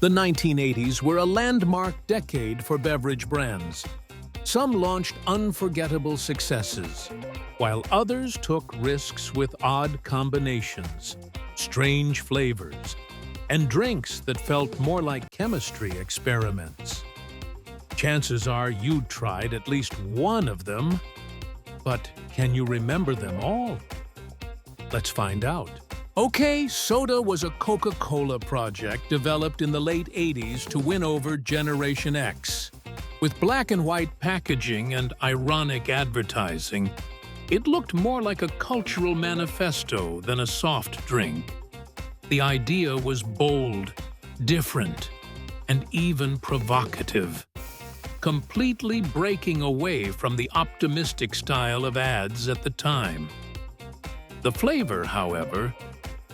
The 1980s were a landmark decade for beverage brands. Some launched unforgettable successes, while others took risks with odd combinations, strange flavors, and drinks that felt more like chemistry experiments. Chances are you tried at least one of them, but can you remember them all? Let's find out. OK Soda was a Coca-Cola project developed in the late 80s to win over Generation X. With black and white packaging and ironic advertising, it looked more like a cultural manifesto than a soft drink. The idea was bold, different, and even provocative, completely breaking away from the optimistic style of ads at the time. The flavor, however,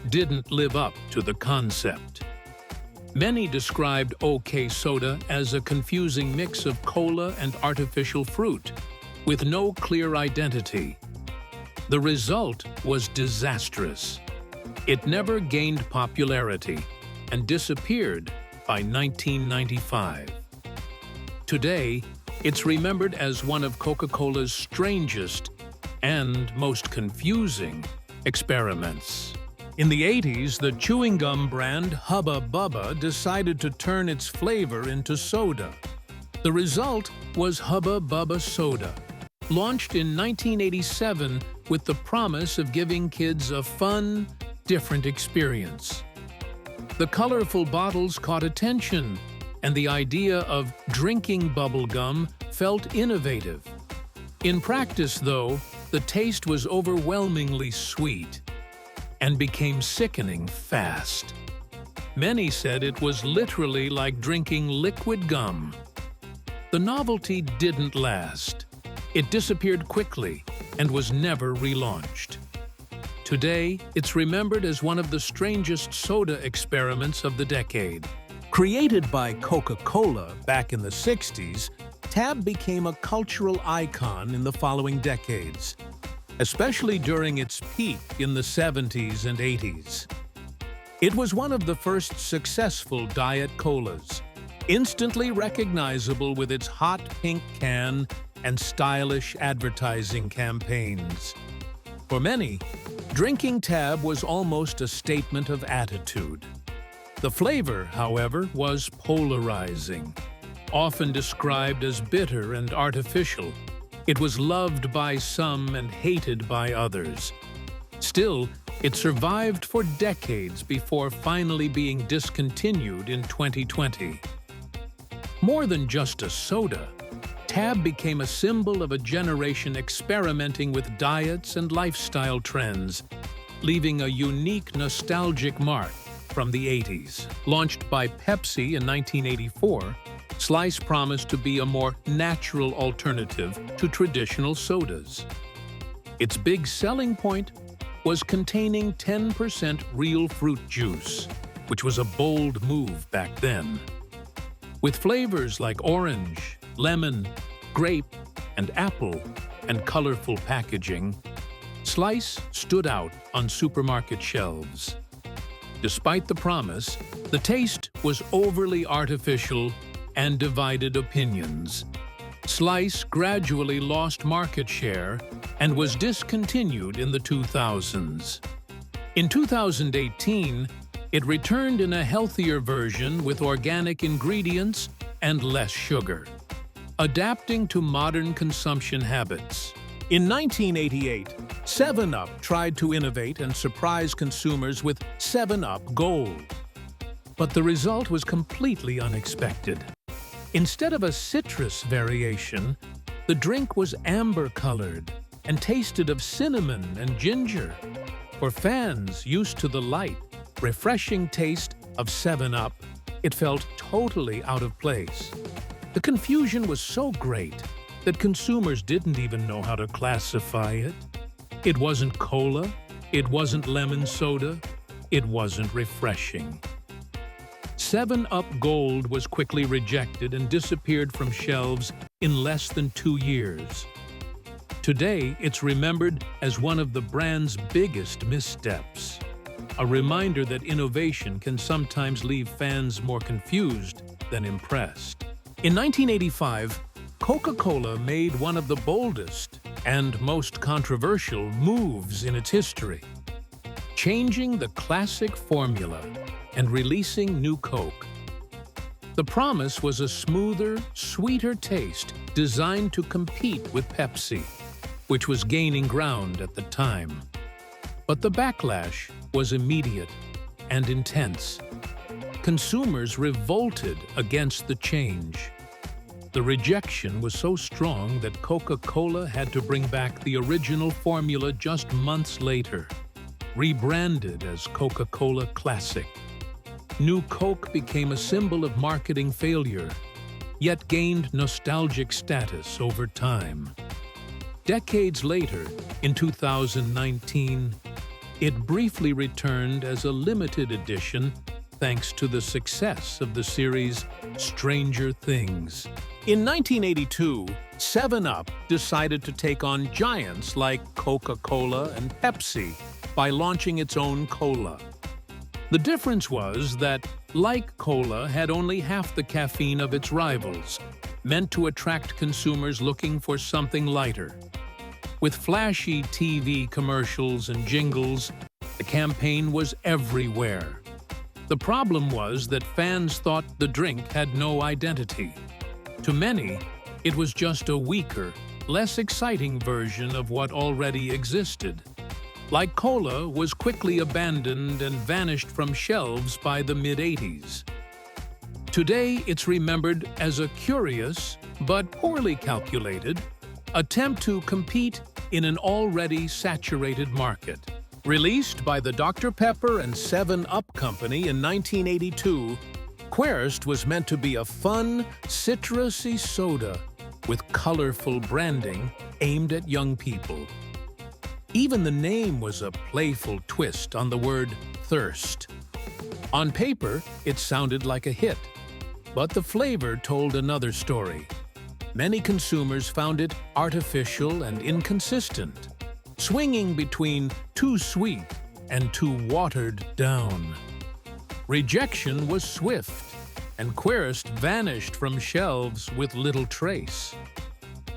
didn't live up to the concept. Many described OK Soda as a confusing mix of cola and artificial fruit, with no clear identity. The result was disastrous. It never gained popularity and disappeared by 1995. Today, it's remembered as one of Coca-Cola's strangest and most confusing experiments. In the 80s, the chewing gum brand Hubba Bubba decided to turn its flavor into soda. The result was Hubba Bubba Soda, launched in 1987 with the promise of giving kids a fun, different experience. The colorful bottles caught attention, and the idea of drinking bubble gum felt innovative. In practice, though, the taste was overwhelmingly sweet and became sickening fast. Many said it was literally like drinking liquid gum. The novelty didn't last. It disappeared quickly and was never relaunched. Today, it's remembered as one of the strangest soda experiments of the decade. Created by Coca-Cola back in the 60s, Tab became a cultural icon in the following decades, especially during its peak in the 70s and 80s. It was one of the first successful Diet Colas, instantly recognizable with its hot pink can and stylish advertising campaigns. For many, drinking Tab was almost a statement of attitude. The flavor, however, was polarizing. Often described as bitter and artificial, it was loved by some and hated by others. Still, it survived for decades before finally being discontinued in 2020. More than just a soda, Tab became a symbol of a generation experimenting with diets and lifestyle trends, leaving a unique nostalgic mark from the 80s. Launched by Pepsi in 1984, Slice promised to be a more natural alternative to traditional sodas. Its big selling point was containing 10% real fruit juice, which was a bold move back then. With flavors like orange, lemon, grape, and apple, and colorful packaging, Slice stood out on supermarket shelves. Despite the promise, the taste was overly artificial and divided opinions. Slice gradually lost market share and was discontinued in the 2000s. In 2018, it returned in a healthier version with organic ingredients and less sugar, adapting to modern consumption habits. In 1988, 7-Up tried to innovate and surprise consumers with 7-Up Gold. But the result was completely unexpected. Instead of a citrus variation, the drink was amber-colored and tasted of cinnamon and ginger. For fans used to the light, refreshing taste of 7-Up, it felt totally out of place. The confusion was so great that consumers didn't even know how to classify it. It wasn't cola, it wasn't lemon soda, it wasn't refreshing. 7-Up Gold was quickly rejected and disappeared from shelves in less than 2 years. Today, it's remembered as one of the brand's biggest missteps. a reminder that innovation can sometimes leave fans more confused than impressed. In 1985, Coca-Cola made one of the boldest and most controversial moves in its history, changing the classic formula and releasing new Coke. The promise was a smoother, sweeter taste designed to compete with Pepsi, which was gaining ground at the time. But the backlash was immediate and intense. Consumers revolted against the change. The rejection was so strong that Coca-Cola had to bring back the original formula just months later, rebranded as Coca-Cola Classic. New Coke became a symbol of marketing failure, yet gained nostalgic status over time. Decades later, in 2019, it briefly returned as a limited edition thanks to the success of the series Stranger Things. In 1982, 7-Up decided to take on giants like Coca-Cola and Pepsi by launching its own cola. The difference was that, like cola, had only half the caffeine of its rivals, meant to attract consumers looking for something lighter. With flashy TV commercials and jingles, the campaign was everywhere. The problem was that fans thought the drink had no identity. To many, it was just a weaker, less exciting version of what already existed. Like cola, was quickly abandoned and vanished from shelves by the mid-80s. Today, it's remembered as a curious, but poorly calculated, attempt to compete in an already saturated market. Released by the Dr. Pepper and 7-Up Company in 1982, Querst was meant to be a fun, citrusy soda with colorful branding aimed at young people. Even the name was a playful twist on the word thirst. On paper, it sounded like a hit, but the flavor told another story. Many consumers found it artificial and inconsistent, swinging between too sweet and too watered down. Rejection was swift, and Querst vanished from shelves with little trace.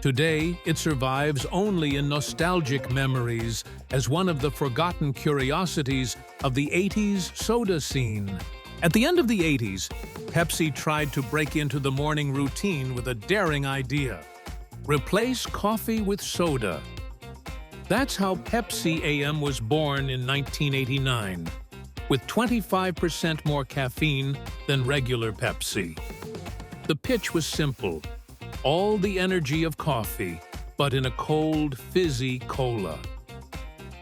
Today, it survives only in nostalgic memories as one of the forgotten curiosities of the 80s soda scene. At the end of the 80s, Pepsi tried to break into the morning routine with a daring idea: replace coffee with soda. That's how Pepsi AM was born in 1989, with 25% more caffeine than regular Pepsi. The pitch was simple: all the energy of coffee, but in a cold, fizzy cola.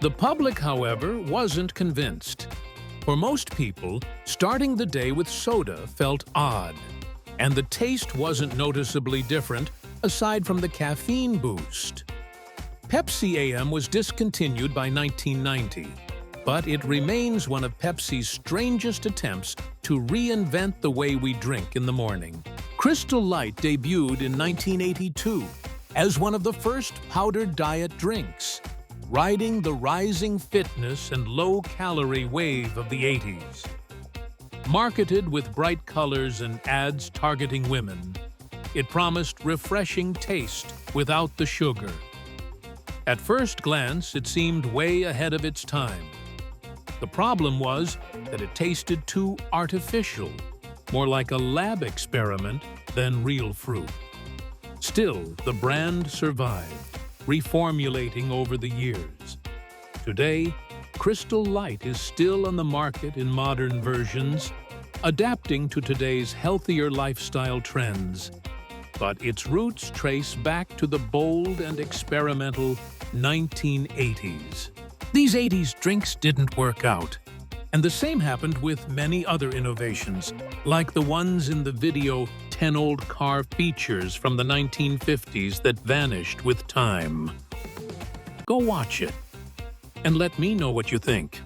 The public, however, wasn't convinced. For most people, starting the day with soda felt odd, and the taste wasn't noticeably different aside from the caffeine boost. Pepsi AM was discontinued by 1990, but it remains one of Pepsi's strangest attempts to reinvent the way we drink in the morning. Crystal Light debuted in 1982 as one of the first powdered diet drinks, riding the rising fitness and low-calorie wave of the 80s. Marketed with bright colors and ads targeting women, it promised refreshing taste without the sugar. At first glance, it seemed way ahead of its time. The problem was that it tasted too artificial, more like a lab experiment than real fruit. Still, the brand survived, reformulating over the years. Today, Crystal Light is still on the market in modern versions, adapting to today's healthier lifestyle trends. But its roots trace back to the bold and experimental 1980s. These 80s drinks didn't work out, and the same happened with many other innovations, like the ones in the video 10 Old Car Features from the 1950s that vanished with time. Go watch it, and let me know what you think.